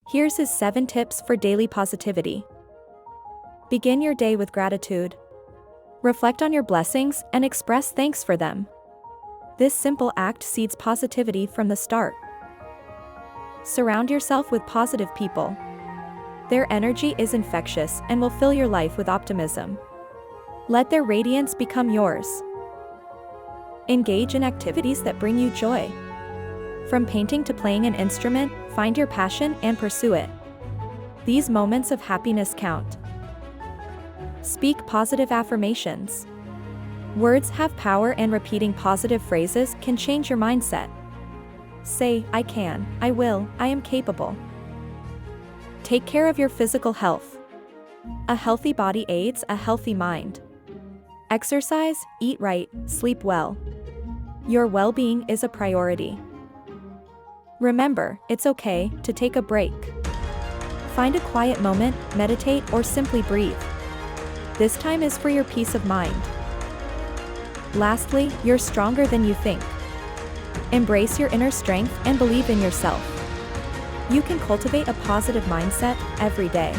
Here's his 7 tips for daily positivity. Begin your day with gratitude. Reflect on your blessings and express thanks for them. This simple act seeds positivity from the start. Surround yourself with positive people. Their energy is infectious and will fill your life with optimism. Let their radiance become yours. Engage in activities that bring you joy. From painting to playing an instrument, find your passion and pursue it. These moments of happiness count. Speak positive affirmations. Words have power, and repeating positive phrases can change your mindset. Say, I can, I will, I am capable. Take care of your physical health. A healthy body aids a healthy mind. Exercise, eat right, sleep well. Your well-being is a priority. Remember, it's okay to take a break. Find a quiet moment, meditate, or simply breathe. This time is for your peace of mind. Lastly, you're stronger than you think. Embrace your inner strength and believe in yourself. You can cultivate a positive mindset every day.